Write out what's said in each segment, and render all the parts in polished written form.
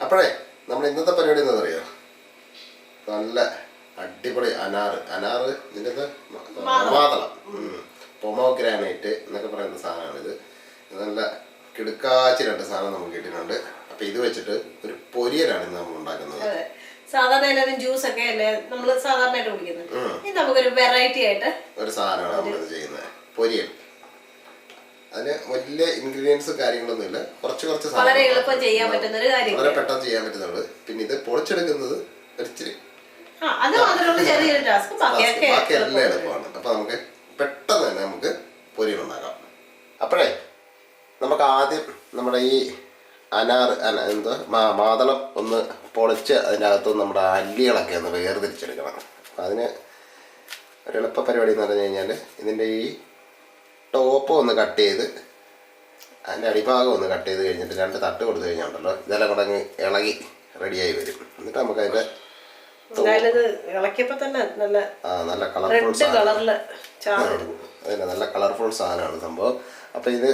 അപ്പോഴേ നമ്മൾ ഇന്നത്തെ പരിപാടി എന്താ പറയുക, നല്ല അടിപൊളി അനാറ് ഇതിൻ്റെ മാതളം പൊമോഗ്രാനൈറ്റ് എന്നൊക്കെ പറയുന്ന സാധനമാണിത്. നല്ല കിടുക്കാച്ചി രണ്ട് സാധനം നമുക്ക് കിട്ടിയിട്ടുണ്ട്. അപ്പം ഇത് വെച്ചിട്ട് ഒരു പൊരിയലാണ് ഇന്ന് നമ്മൾ ഉണ്ടാക്കുന്നത്. സാധാരണ എല്ലാവരും ജ്യൂസ് ഒക്കെ അല്ലേ നമ്മൾ സാധാരണയായിട്ട് കുടിക്കുന്നത്. ഇത് നമുക്കൊരു വെറൈറ്റി ആയിട്ട് ഒരു സാധനമാണ് നമ്മളിത് ചെയ്യുന്നത്, പൊരിയൽ. അതിന് വലിയ ഇൻഗ്രീഡിയൻസ് കാര്യങ്ങളൊന്നും ഇല്ല, കുറച്ച് വളരെ എളുപ്പം ചെയ്യാൻ പറ്റുന്ന ഒരു കാര്യം, വളരെ പെട്ടെന്ന് ചെയ്യാൻ പറ്റുന്നുള്ളൂ. പിന്നെ ഇത് പൊളിച്ചെടുക്കുന്നത് ഒരിച്ചിരി ബാക്കി എല്ലാം എളുപ്പമാണ്. അപ്പൊ നമുക്ക് പെട്ടെന്ന് തന്നെ നമുക്ക് പൊരിയൽ ഉണ്ടാക്കാം. അപ്പോഴേ നമുക്ക് ആദ്യം നമ്മുടെ ഈ മാതളം ഒന്ന് പൊളിച്ച് അതിൻ്റെ അകത്തുനിന്ന് നമ്മുടെ അല്ലികളൊക്കെ ഒന്ന് വേർതിരിച്ചെടുക്കണം. അപ്പം അതിന് ഒരു എളുപ്പ പരിപാടി എന്ന് പറഞ്ഞു കഴിഞ്ഞാൽ ഇതിൻ്റെ ഈ ടോപ്പ് ഒന്ന് കട്ട് ചെയ്ത് അതിൻ്റെ അടിഭാഗം ഒന്ന് കട്ട് ചെയ്ത് കഴിഞ്ഞിട്ട് 2 തട്ട് കൊടുത്തു കഴിഞ്ഞാൽ ഇതെല്ലാം കൂടെ അങ്ങ് ഇളകി റെഡിയായി വരും. എന്നിട്ട് നമുക്ക് അതിൻ്റെ നല്ല കളർഫുൾ അതന്നെ നല്ല കളർഫുൾ സാധനമാണ് സംഭവം. അപ്പം ഇത്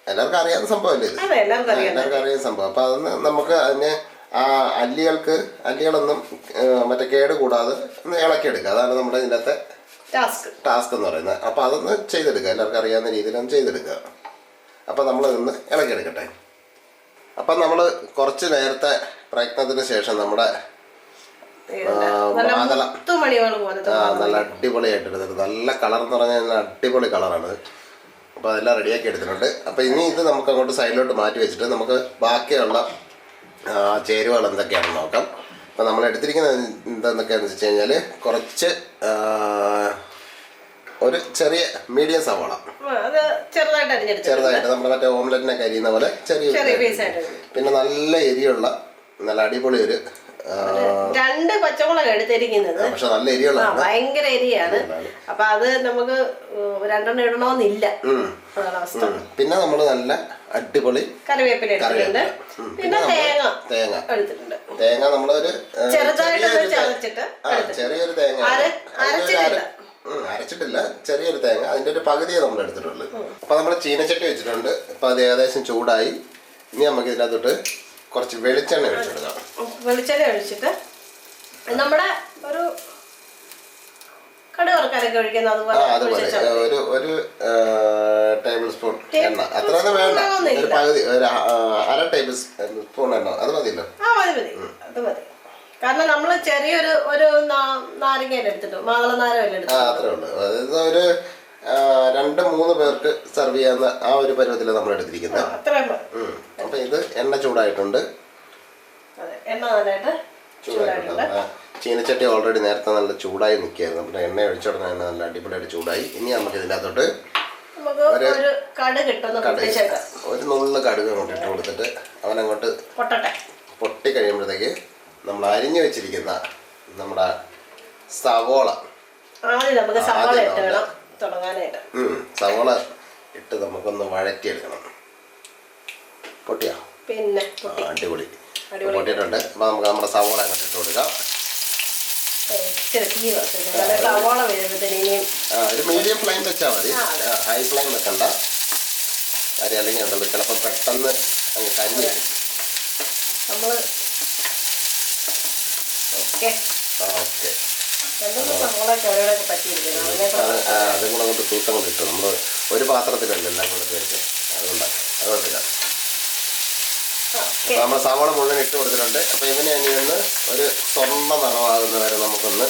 എല്ലാവർക്കും അറിയാവുന്ന സംഭവമല്ലേ ഇത്, എല്ലാവർക്കും അറിയാവുന്ന സംഭവം. അപ്പം അതൊന്ന് നമുക്ക് അതിനെ ആ അല്ലികളൊന്നും മറ്റേ കേട് കൂടാതെ ഒന്ന് ഇളക്കിയെടുക്കുക. അതാണ് നമ്മുടെ ഇതിൻ്റെ ടാസ്ക് എന്ന് പറയുന്നത്. അപ്പം അതൊന്ന് ചെയ്തെടുക്കുക, എല്ലാവർക്കും അറിയാവുന്ന രീതിയിലൊന്ന് ചെയ്തെടുക്കുക. അപ്പം നമ്മളതൊന്ന് ഇളക്കിയെടുക്കട്ടെ. അപ്പം നമ്മൾ കുറച്ച് നേരത്തെ പ്രയത്നത്തിന് ശേഷം നമ്മുടെ മാതളം നല്ല അടിപൊളിയായിട്ട് എടുത്തിട്ട് നല്ല കളർ എന്ന് പറഞ്ഞാൽ നല്ല അടിപൊളി കളറാണ്. അപ്പോൾ അതെല്ലാം റെഡിയാക്കി എടുത്തിട്ടുണ്ട്. അപ്പോൾ ഇനി ഇത് നമുക്ക് അങ്ങോട്ട് സൈഡിലോട്ട് മാറ്റി വെച്ചിട്ട് നമുക്ക് ബാക്കിയുള്ള ചേരുവകൾ എന്തൊക്കെയാണെന്ന് നോക്കാം. അപ്പോൾ നമ്മൾ എടുത്തിരിക്കുന്നത് എന്തൊക്കെയാണെന്ന് വെച്ച് കഴിഞ്ഞാൽ കുറച്ച് ഒരു ചെറിയ മീഡിയം സവാള ചെറുതായിട്ട് നമ്മുടെ മറ്റേ ഓംലെറ്റിനൊക്കെ അരിയുന്ന പോലെ ചെറിയ പീസായിട്ട്, പിന്നെ നല്ല എരിയുള്ള നല്ല അടിപൊളി ഒരു 2 പച്ചമുളക് എടുത്തിരിക്കുന്നത്. പക്ഷെ നല്ല എരിയുള്ള ഭയങ്കര എരിയാണ്. അപ്പൊ അത് നമുക്ക് 2 ഇടണമെന്നില്ല. പിന്നെ നമ്മൾ നല്ല അടിപൊളി കറിവേപ്പില എടുത്തിട്ടുണ്ട്. പിന്നെ തേങ്ങ എടുത്തിട്ടുണ്ട്. തേങ്ങ നമ്മളൊരു ചെറിയൊരു തേങ്ങ അരച്ചിട്ടില്ല, ചെറിയൊരു തേങ്ങ, അതിൻ്റെ ഒരു പകുതിയെ നമ്മൾ എടുത്തിട്ടുള്ളൂ. അപ്പൊ നമ്മൾ ചീനച്ചട്ടി വെച്ചിട്ടുണ്ട്. അപ്പൊ അത് ഏകദേശം ചൂടായി. ഇനി നമുക്ക് ഇതിനകത്തോട്ട് കുറച്ച് വെളിച്ചെണ്ണ ഒഴിച്ചെടുക്കാം. വെളിച്ചെണ്ണ ഒഴിച്ചിട്ട് നമ്മുടെ ഒരു കടുക് വറുക്കാനൊക്കെ ഒഴിക്കുന്ന അതുപോലെ ഒരു ടേബിൾ സ്പൂൺ എണ്ണ, അത്രയൊന്നും വേണ്ട, ഒരു പകുതി ഒരു 1/2 ടേബിൾ സ്പൂൺ എണ്ണ, അത് മതിയല്ലോ. അത് മതി. കാരണം നമ്മൾ ചെറിയൊരു നാരങ്ങയില എടുത്തിട്ടു, മാതള നാരങ്ങ എടുത്തു, അത്രേ ഉള്ളൂ. അതായത് ഒരു 2-3 പേർക്ക് സെർവ് ചെയ്യാവുന്ന ആ ഒരു പരുവത്തിലാണ് നമ്മൾ എടുത്തിരിക്കുന്നത്. അപ്പൊ ഇത് എണ്ണ ചൂടായിട്ടുണ്ട്. ചീനച്ചട്ടി ഓൾറെഡി നേരത്തെ നല്ല ചൂടായി നിൽക്കുകയായിരുന്നു. നമ്മുടെ എണ്ണ ഒഴിച്ചോടനെ തന്നെ നല്ല അടിപൊളിയായിട്ട് ചൂടായി. ഇനി നമുക്ക് ഇതിൻ്റെ അകത്തോട്ട് ഒരു നുള്ളു കടുക് അങ്ങോട്ട് ഇട്ട് കൊടുത്തിട്ട് അവനങ്ങോട്ട് പൊട്ടി കഴിയുമ്പോഴത്തേക്ക് നമ്മൾ അരിഞ്ഞു വെച്ചിരിക്കുന്ന നമ്മുടെ സവോള ഇട്ട് നമുക്കൊന്ന് വഴറ്റിയെടുക്കണം. പൊട്ടിയാ? പിന്നെ അടിപൊളി പൊട്ടിയിട്ടുണ്ട്. അപ്പൊ നമുക്ക് നമ്മുടെ സവോള അങ്ങോട്ട് ഇട്ട് കൊടുക്കാം. ഒരു മീഡിയം ഫ്ലെയിം വെച്ചാൽ മതി, ഹൈ ഫ്ലെയിം വെക്കണ്ട. കാര്യം അല്ലെങ്കിൽ ഉണ്ടല്ലോ ചിലപ്പോൾ പെട്ടെന്ന് അങ്ങ് കരിഞ്ഞ് വരും. ഓക്കെ അതും കൂടെ അങ്ങോട്ട് തൂക്കം കൊണ്ട് ഇട്ടു. നമ്മൾ ഒരു പാത്രത്തിലല്ല എല്ലാം കൂടെ ചേർത്ത്, അതുകൊണ്ടാണ് അത് കുഴപ്പമില്ല. അപ്പോൾ നമ്മൾ സവാള മുഴുവൻ ഇട്ട് കൊടുത്തിട്ടുണ്ട്. അപ്പോൾ ഇവനെ ഇനിയൊന്ന് ഒരു സ്വർണ്ണ നിറമാകുന്ന വരെ നമുക്കൊന്ന്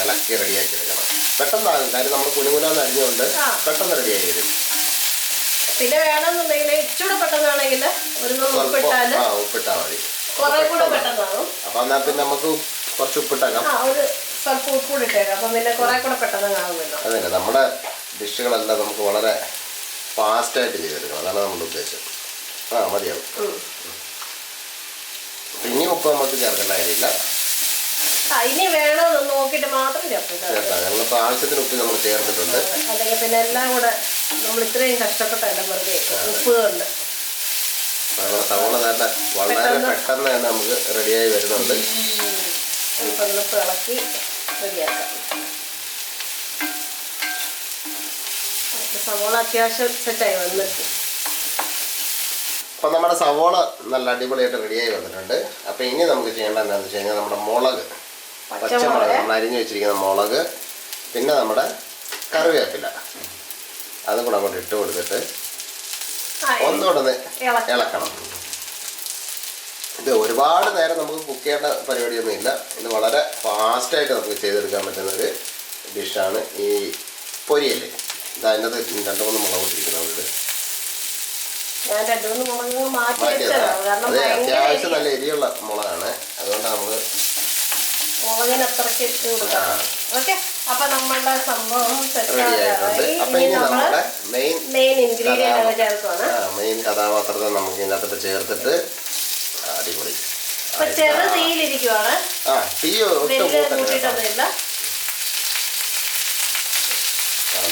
ഇളക്കി റെഡിയാക്കി എടുക്കണം. പെട്ടെന്നാകും, കാര്യം നമ്മൾ കുനുകുനാന്ന് അരിഞ്ഞുകൊണ്ട് പെട്ടെന്ന് റെഡിയായി വരും. പിന്നെ വേണമെന്നുണ്ടെങ്കിൽ ഇച്ചിരി പെട്ടെന്നാണെങ്കിൽ ഉപ്പിട്ടാൽ മതി, അപ്പം എന്നാൽ പിന്നെ നമുക്ക് കുറച്ച് ഉപ്പിട്ടേക്കാം. അതന്നെ നമ്മുടെ ഡിഷുകളെല്ലാം നമുക്ക് വളരെ ഫാസ്റ്റായിട്ട് ചെയ്തെടുക്കണം, അതാണ് നമ്മുടെ ഉദ്ദേശം. മതിയാവും. ഇനി ഉപ്പ് നമുക്ക് ചേർക്കേണ്ട കാര്യമില്ല, ഇനി വേണമെന്ന് നോക്കിയിട്ട് മാത്രം ചേർക്കാം. ഞങ്ങളിപ്പോൾ ആവശ്യത്തിന് ഉപ്പ് നമ്മൾ ചേർത്തിട്ടുണ്ട്. അല്ലെങ്കിൽ പിന്നെ എല്ലാം കൂടെ നമ്മൾ ഇത്രയും കഷ്ടപ്പെട്ടല്ല വെറുതെ ഉപ്പ് കൊണ്ട്. നമ്മുടെ സവോള തന്നെ വളരെ പെട്ടെന്ന് തന്നെ നമുക്ക് റെഡിയായി വരുന്നുണ്ട്. ഇളക്കി റെഡിയാക്കാം. സവോള അത്യാവശ്യം സെറ്റായി വന്നിട്ട് അപ്പം നമ്മുടെ സവോള നല്ല അടിപൊളിയായിട്ട് റെഡിയായി വന്നിട്ടുണ്ട്. അപ്പം ഇനി നമുക്ക് ചെയ്യേണ്ടത് എന്താണെന്ന് വെച്ച് കഴിഞ്ഞാൽ നമ്മുടെ മുളക്, പച്ചമുളക്, നമ്മൾ അരിഞ്ഞ് വെച്ചിരിക്കുന്ന മുളക്, പിന്നെ നമ്മുടെ കറിവേപ്പില അതും കൂടെ അങ്ങോട്ട് ഇട്ട് കൊടുത്തിട്ട് ഒന്നുകൂടെ ഇളക്കണം. ഇത് ഒരുപാട് നേരം നമുക്ക് കുക്ക് ചെയ്യേണ്ട പരിപാടിയൊന്നും ഇല്ല. ഇത് വളരെ ഫാസ്റ്റായിട്ട് നമുക്ക് ചെയ്തെടുക്കാൻ പറ്റുന്നൊരു ഡിഷാണ് ഈ പൊരിയൽ. അതിൻ്റെ 2-3 മുളക് ഇട്ടിരിക്കുന്നത്. ഞാൻ 2-3 മുളക് മാറ്റിയതാണ്. അതെ, അത്യാവശ്യം നല്ല എരിയുള്ള മുളകാണ്. അതുകൊണ്ടാണ് നമ്മൾ മുളകിന് അത്രയ്ക്ക് ഇട്ട് കൊടുക്കാം. ഓക്കെ, അപ്പൊ നമ്മളുടെ സംഭവം മെയിൻ ഇൻഗ്രീഡിയന്റ് ചേർക്കുവാണ്. മെയിൻ കഥാപാത്രത്തെ നമുക്ക് ഇതിനകത്ത് ചേർത്തിട്ട് അടിപൊളി ചെറു തീയിലിരിക്കുവാണ്. തീ കൂട്ടിയിട്ടൊന്നുമില്ല.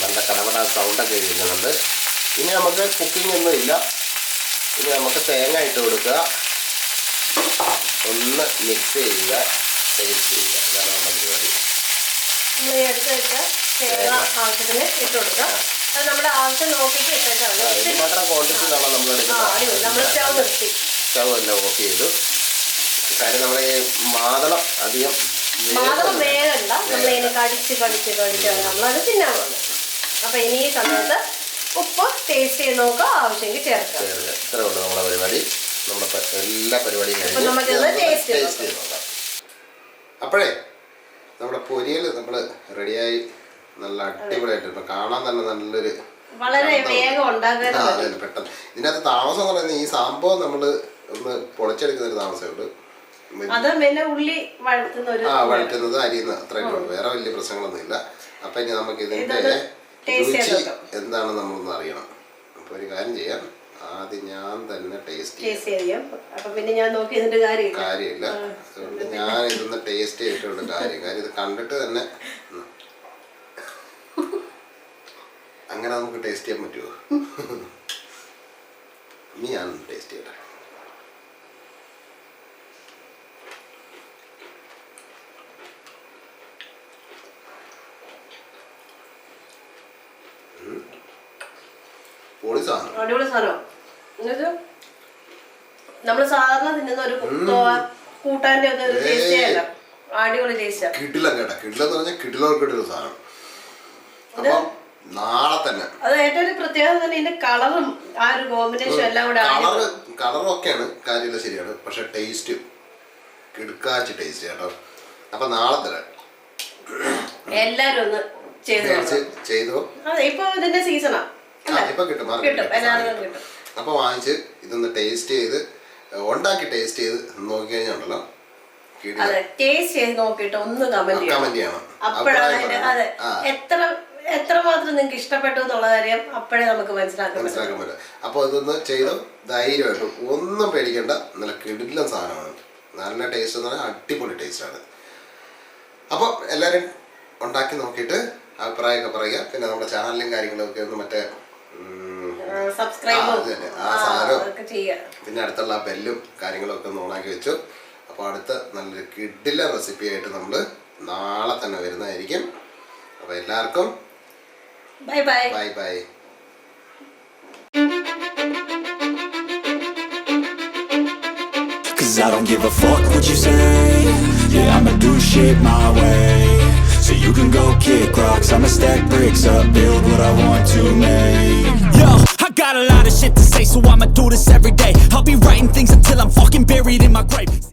നല്ല കടപട സൗണ്ടൊക്കെ ഇരിക്കുന്നുണ്ട്. ഇനി നമുക്ക് കുക്കിംഗ് ഒന്നും ഇല്ല. ഇനി നമുക്ക് തേങ്ങ ഇട്ട് കൊടുക്കുക, ഒന്ന് മിക്സ് ചെയ്യുക, ടേസ്റ്റ് ചെയ്യുക. ഇതാണ് നമ്മുടെ പരിപാടി. നമ്മൾ എടുത്ത് വെച്ച തേങ്ങ ആവശ്യത്തിന് ഇട്ട് കൊടുക്കുക. അത് നമ്മുടെ ആവശ്യം നോക്കിയിട്ട് ഇട്ടേച്ചാൽ മതി. ഇത് മാത്രം ക്വാണ്ടിറ്റിയിലാണ് നമ്മൾ എടുക്കുന്നത്. നമ്മൾ സ്റ്റവ് നിർത്തി, സ്റ്റവ് എല്ലാം ഓഫ് ചെയ്തു. കാര്യം നമ്മൾ ഈ മാതളം അധികം വേഗമല്ല, നമ്മളിങ്ങനെ കടിച്ച് നമ്മളത് തിന്നാൻ പോകുന്നത്. അപ്പം ഇനി ഈ സമയത്ത് ഉപ്പ് ടേസ്റ്റ് ചെയ്ത് നോക്കുക, ആവശ്യമെങ്കിൽ ചേർക്കുക. ഇത്രേ ഉള്ളൂ നമ്മുടെ പരിപാടി. നമ്മുടെ എല്ലാ പരിപാടിയും ടേസ്റ്റ് ചെയ്ത് നോക്കാം. അപ്പോഴേ നമ്മുടെ പൊരിയൽ നമ്മൾ റെഡിയായി നല്ല അടിപൊളിയായിട്ട് ഇപ്പം കാണാൻ തന്നെ നല്ലൊരു വളരെ വേഗം ഉണ്ടാക്കാൻ പെട്ടെന്ന്. ഇതിനകത്ത് താമസം എന്ന് പറയുന്നത് ഈ സംഭവം നമ്മൾ ഒന്ന് പൊളിച്ചെടുക്കുന്ന ഒരു താമസമേ ഉള്ളൂ. ഉള്ളി വഴറ്റുന്നത് അരിയുന്ന അത്രയൊക്കെ ഉള്ളൂ. വേറെ വലിയ പ്രശ്നങ്ങളൊന്നും ഇല്ല. അപ്പം ഇനി നമുക്ക് ഇതിൻ്റെ രുചി എന്താണ് നമ്മളൊന്ന് അറിയണം. അപ്പോൾ ഒരു കാര്യം ചെയ്യാം, ആദ്യം ഞാൻ തന്നെ ടേസ്റ്റ് ചെയ്യാം. അപ്പൊ പിന്നെ ഞാൻ നോക്കി ഇതിന്റെ കാര്യമില്ല. അതുകൊണ്ട് ഞാൻ ഇതൊന്ന് ടേസ്റ്റ് ചെയ്തിട്ടുണ്ട്. കാര്യം ഇത് കണ്ടിട്ട് തന്നെ അങ്ങനെ നമുക്ക് ടേസ്റ്റ് ചെയ്യാൻ പറ്റുമോ? ഇനി ഞാൻ ടേസ്റ്റ് ചെയ്യട്ടെ. അടിപൊളി സാധനം. നമ്മൾ സാധാരണ തിന്നുന്ന ഒരു കൂട്ടാന്റെ ഒക്കെ ഒരു ടേസ്റ്റ് അല്ല, അടിപൊളി ടേസ്റ്റ്. കിടിലം കേട്ടാ, കിടിലെന്ന് പറഞ്ഞാൽ കിടിലോ സാധനം. അപ്പം നാളെ തന്നെ അത് ഏറ്റവും ഒരു പ്രത്യേകത തന്നെ ഇതിന്റെ കളറും ആ ഒരു കോമ്പിനേഷൻ എല്ലാം കൂടെ. കളറും ഒക്കെയാണ് കാര്യമില്ല, ശരിയാണ്. പക്ഷെ ടേസ്റ്റ് കിടക്കാച്ച ടേസ്റ്റ് കേട്ടോ. അപ്പൊ നാളെ തന്നെ എല്ലാരും ഒന്ന് ചെയ്തോ. അതെ, ഇപ്പൊ ഇതിന്റെ സീസണാ. ഇപ്പൊ കിട്ടും. അപ്പൊ വാങ്ങിച്ച് ഇതൊന്ന് ടേസ്റ്റ് ചെയ്ത് ഉണ്ടാക്കി ടേസ്റ്റ് ചെയ്ത് നോക്കി കഴിഞ്ഞാണല്ലോ, ടേസ്റ്റ് ചെയ്ത് നോക്കിയിട്ട് ഒന്ന് കമന്റ് ചെയ്യണം. അപ്പോഴാണ് എത്രമാത്രം നിങ്ങൾക്ക് ഇഷ്ടപ്പെട്ടു എന്നുള്ള കാര്യം അപ്പോഴേ നമുക്ക് മനസ്സിലാക്കാൻ പറ്റും. അപ്പൊ ഇതൊന്ന് ചെയ്ത് ധൈര്യമായിട്ടും ഒന്നും പേടിക്കണ്ട. നല്ല കിടിലൻ സാധനമാണ്. നല്ല ടേസ്റ്റ് എന്ന് പറഞ്ഞാൽ അടിപൊളി ടേസ്റ്റാണ്. അപ്പോൾ എല്ലാവരും ഉണ്ടാക്കി നോക്കിയിട്ട് അഭിപ്രായമൊക്കെ പറയുക. പിന്നെ നമ്മുടെ ചാനലും കാര്യങ്ങളൊക്കെ ഒന്ന് മറ്റേ പിന്നെ അടുത്തുള്ള ബെല്ലും കാര്യങ്ങളൊക്കെ ഒന്ന് ഓണാക്കി വെച്ചു. അപ്പോൾ അടുത്ത നല്ലൊരു കിടില റെസിപ്പി ആയിട്ട് നമ്മൾ നാളെ തന്നെ വരുന്നതായിരിക്കും. അപ്പോൾ എല്ലാവർക്കും bye bye bye bye. Cause I don't give a fuck what you say. Yeah, I'ma do shit my way. So you can go kick rocks, I'ma stack bricks up, build what I want to make. Yo, I got a lot of shit to say, so I'ma do this every day. I'll be writing things until I'm fucking buried in my grave.